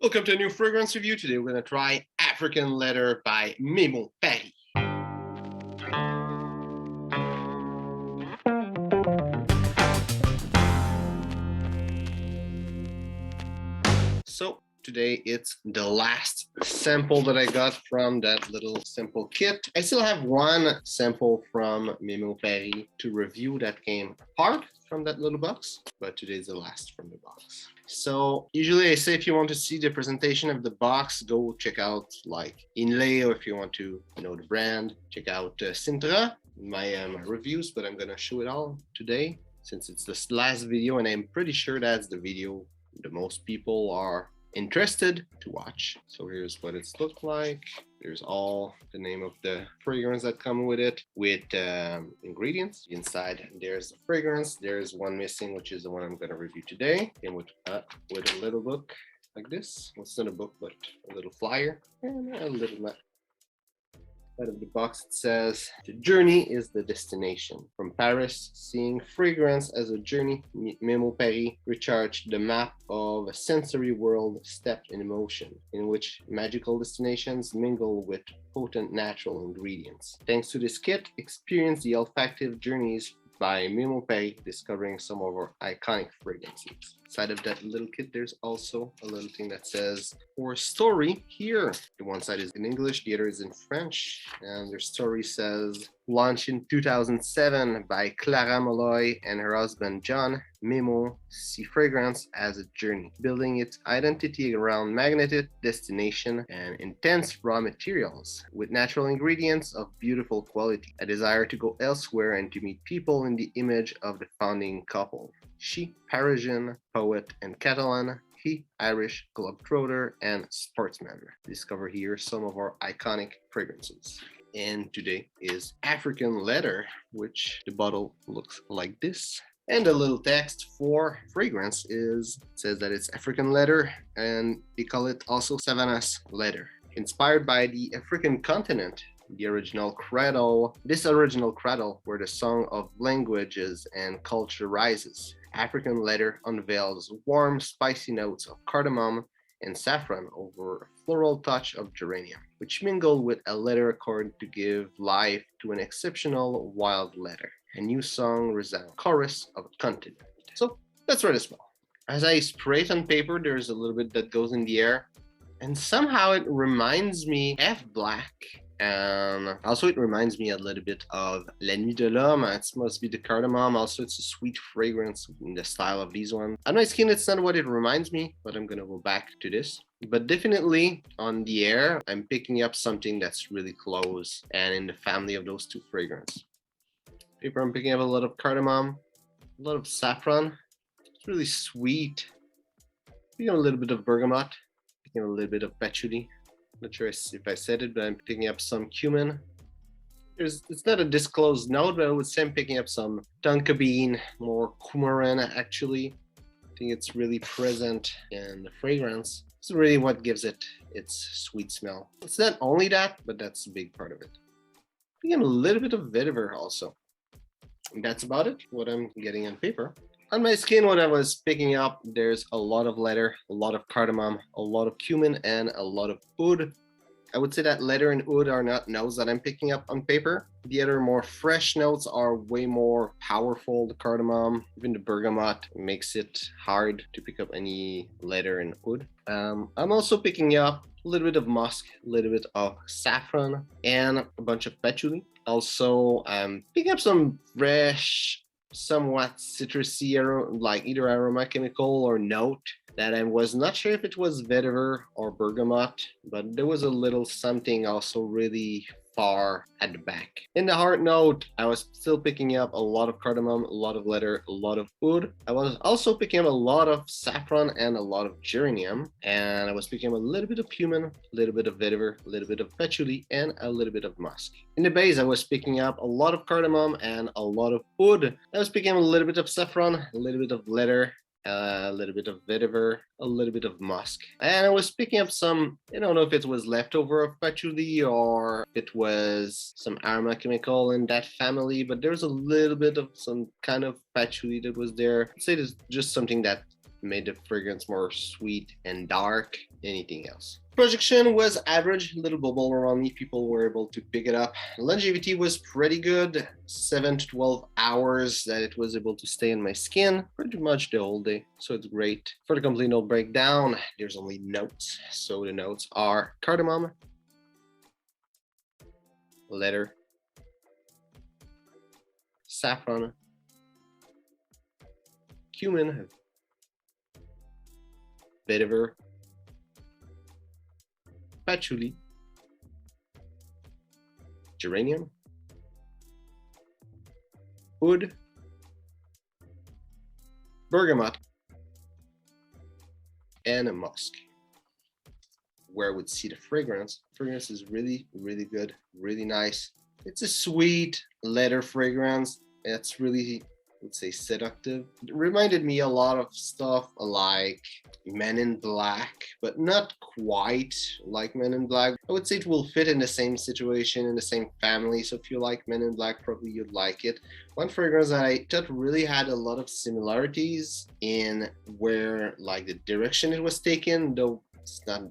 Welcome to a new fragrance review. Today we're going to try African Leather by Memo Paris. So today it's the last sample that I got from that little sample kit. I still have one sample from Memo Paris to review that came apart from that little box, but today's the last from the box. So usually I say if you want to see the presentation of the box, go check out like Inlay, or if you want to know the brand, check out Sintra, my reviews, but I'm gonna show it all today since it's this last video, and I'm pretty sure that's the video the most people are interested to watch. So here's what it's looked like. There's all the name of the fragrance that come with it, with ingredients inside. There's the fragrance. There's one missing, which is the one I'm going to review today. And with a little book like this. Well, it's not a book, but a little flyer and a little map. Out of the box it says, "The journey is the destination. From Paris, seeing fragrance as a journey, Memo Paris recharged the map of a sensory world steeped in emotion, in which magical destinations mingle with potent natural ingredients. Thanks to this kit, experience the olfactive journeys by Memo Paris, discovering some of our iconic fragrances." Inside of that little kit, there's also a little thing that says, "For story here." The one side is in English, the other is in French, and their story says, launched in 2007 by Clara Molloy and her husband John, Memo see fragrance as a journey, building its identity around magnetic destination and intense raw materials, with natural ingredients of beautiful quality, a desire to go elsewhere and to meet people in the image of the founding couple. She, Parisian, poet, and Catalan, he, Irish, globetrotter, and sportsman. Discover here some of our iconic fragrances. And today is African Leather, which the bottle looks like this. And the little text for fragrance says that it's African leather, and they call it also Savannah's leather. Inspired by the African continent, this original cradle where the song of languages and culture rises. African leather unveils warm, spicy notes of cardamom and saffron over a floral touch of geranium, which mingle with a leather accord to give life to an exceptional wild leather. A new song resounds, chorus of a continent. So that's where to smell. As I spray it on paper, there's a little bit that goes in the air, and somehow it reminds me F Black. And also it reminds me a little bit of La Nuit de l'Homme. It must be the cardamom. Also, it's a sweet fragrance in the style of these ones. On my skin, it's not what it reminds me, but I'm gonna go back to this. But definitely on the air, I'm picking up something that's really close and in the family of those two fragrances. Paper, I'm picking up a lot of cardamom, a lot of saffron. It's really sweet. Picking up a little bit of bergamot, picking up a little bit of patchouli. Not sure if I said it, but I'm picking up some cumin. It's not a disclosed note, but I would say I'm picking up some tonka bean, more coumarin actually. I think it's really present in the fragrance. It's really what gives it its sweet smell. It's not only that, but that's a big part of it. Picking up a little bit of vetiver also. And that's about it, what I'm getting on paper. On my skin, what I was picking up, there's a lot of leather, a lot of cardamom, a lot of cumin, and a lot of oud. I would say that leather and oud are not notes that I'm picking up on paper. The other more fresh notes are way more powerful. The cardamom, even the bergamot, makes it hard to pick up any leather and oud. I'm also picking up a little bit of musk, a little bit of saffron, and a bunch of patchouli. Also, I'm picking up some fresh, somewhat citrusy, like either aroma chemical or note that I was not sure if it was vetiver or bergamot, but there was a little something also really far at the back. In the heart note, I was still picking up a lot of cardamom, a lot of leather, a lot of oud. I was also picking up a lot of saffron and a lot of geranium, and I was picking up a little bit of cumin, a little bit of vetiver, a little bit of patchouli, and a little bit of musk. In the base, I was picking up a lot of cardamom and a lot of oud. I was picking up a little bit of saffron, a little bit of leather, a little bit of vetiver, a little bit of musk. And I was picking up some, I don't know if it was leftover of patchouli or if it was some aroma chemical in that family, but there's a little bit of some kind of patchouli that was there. I'd say it's just something that made the fragrance more sweet and dark. anything else. Projection was average, a little bubble around me. People were able to pick it up. Longevity was pretty good, 7 to 12 hours that it was able to stay in my skin pretty much the whole day. So it's great. For the complete note breakdown, there's only notes. So the notes are cardamom, leather, saffron, cumin, vetiver, patchouli, geranium, oud, bergamot, and musk. Where I would see the fragrance. Fragrance is really, really good, really nice. It's a sweet leather fragrance. It's really, I would say, seductive. It reminded me a lot of stuff like Men in Black, but not quite like Men in Black. I would say it will fit in the same situation, in the same family. So if you like Men in Black, probably you'd like it. One fragrance that I thought really had a lot of similarities in where like the direction it was taken, though it's not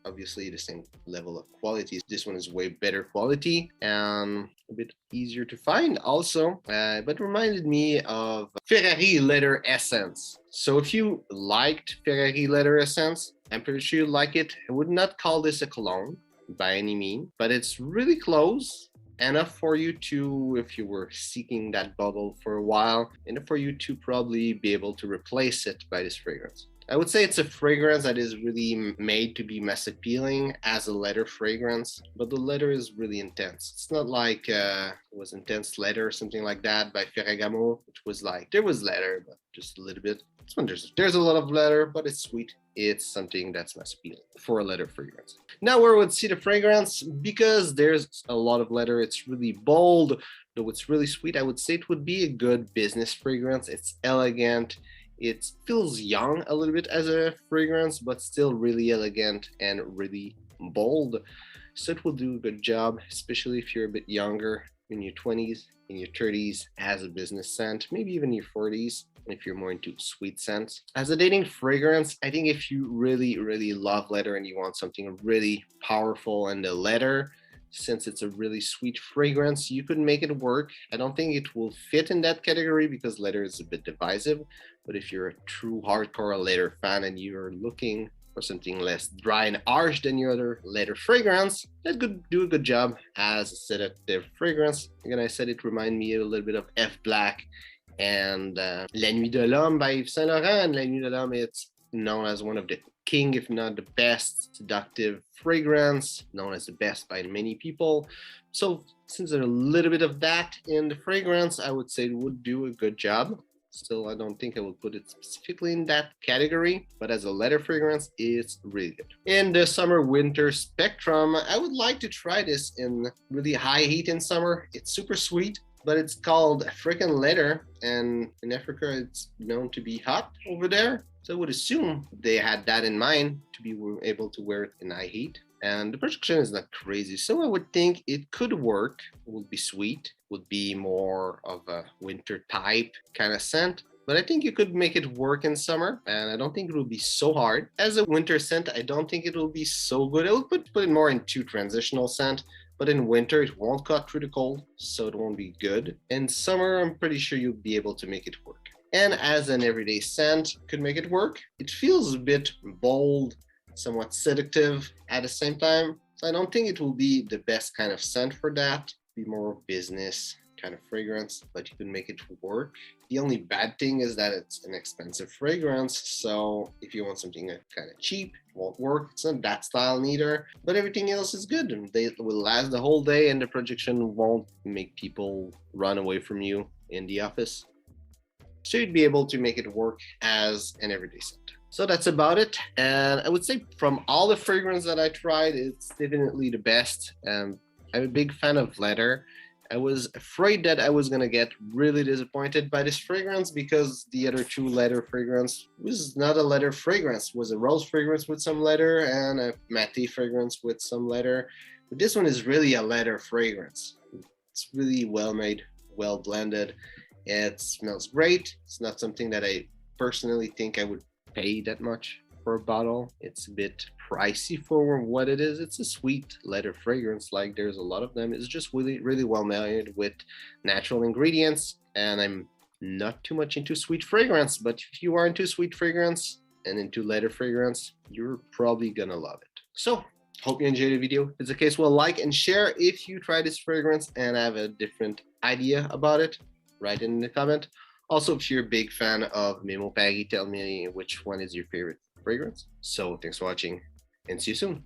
obviously the same level of quality. This one is way better quality and a bit easier to find also, but reminded me of Ferrari leather essence. So if you liked Ferrari leather essence, I'm pretty sure you like it. I would not call this a cologne by any means, but it's really close, enough for you to, if you were seeking that bubble for a while, enough for you to probably be able to replace it by this fragrance. I would say it's a fragrance that is really made to be mass appealing as a leather fragrance, but the leather is really intense. It's not like it was intense leather or something like that by BERGAMOT, which was like, there was leather, but just a little bit. This one, there's a lot of leather, but it's sweet. It's something that's mass appealing for a leather fragrance. Now where I would see the fragrance, because there's a lot of leather, it's really bold, though it's really sweet, I would say it would be a good business fragrance. It's elegant. It feels young a little bit as a fragrance, but still really elegant and really bold. So it will do a good job, especially if you're a bit younger, in your 20s, in your 30s, as a business scent, maybe even your 40s, if you're more into sweet scents. As a dating fragrance, I think if you really, really love leather and you want something really powerful in the leather, since it's a really sweet fragrance, you could make it work. I don't think it will fit in that category because leather is a bit divisive, but if you're a true hardcore leather fan and you're looking for something less dry and harsh than your other leather fragrance, that could do a good job as a sedative fragrance. Again, I said it reminded me a little bit of F Black and La Nuit de l'Homme by Yves Saint Laurent. And La Nuit de l'Homme, it's known as one of the king, if not the best seductive fragrance, known as the best by many people. So since there's a little bit of that in the fragrance, I would say it would do a good job. Still, I don't think I would put it specifically in that category, but as a leather fragrance, it's really good. In the summer-winter spectrum, I would like to try this in really high heat in summer. It's super sweet, but it's called African leather, and in Africa, it's known to be hot over there. So I would assume they had that in mind to be able to wear it in high heat. And the projection is not crazy, so I would think it could work. It would be sweet, would be more of a winter type kind of scent. But I think you could make it work in summer, and I don't think it will be so hard. As a winter scent, I don't think it will be so good. I would put it more into transitional scent, but in winter, it won't cut through the cold, so it won't be good. In summer, I'm pretty sure you'll be able to make it work. And as an everyday scent, could make it work. It feels a bit bold, somewhat seductive at the same time. So I don't think it will be the best kind of scent for that. Be more business kind of fragrance, but you can make it work. The only bad thing is that it's an expensive fragrance. So if you want something kind of cheap, it won't work. It's not that style neither, but everything else is good. And they will last the whole day and the projection won't make people run away from you in the office. So you'd be able to make it work as an everyday scent. So that's about it. And I would say from all the fragrances that I tried, it's definitely the best. I'm a big fan of leather. I was afraid that I was gonna get really disappointed by this fragrance because the other two leather fragrance was not a leather fragrance. It was a rose fragrance with some leather and a matte fragrance with some leather. But this one is really a leather fragrance. It's really well made, well blended. It smells great. It's not something that I personally think I would pay that much for a bottle. It's a bit pricey for what it is. It's a sweet leather fragrance, like there's a lot of them. It's just really, really well made with natural ingredients. And I'm not too much into sweet fragrance, but if you are into sweet fragrance and into leather fragrance, you're probably gonna love it. So hope you enjoyed the video. If it's the case, well, like and share if you try this fragrance and have a different idea about it. Write it in the comment. Also, if you're a big fan of Memo Paris, tell me which one is your favorite fragrance. So thanks for watching and see you soon.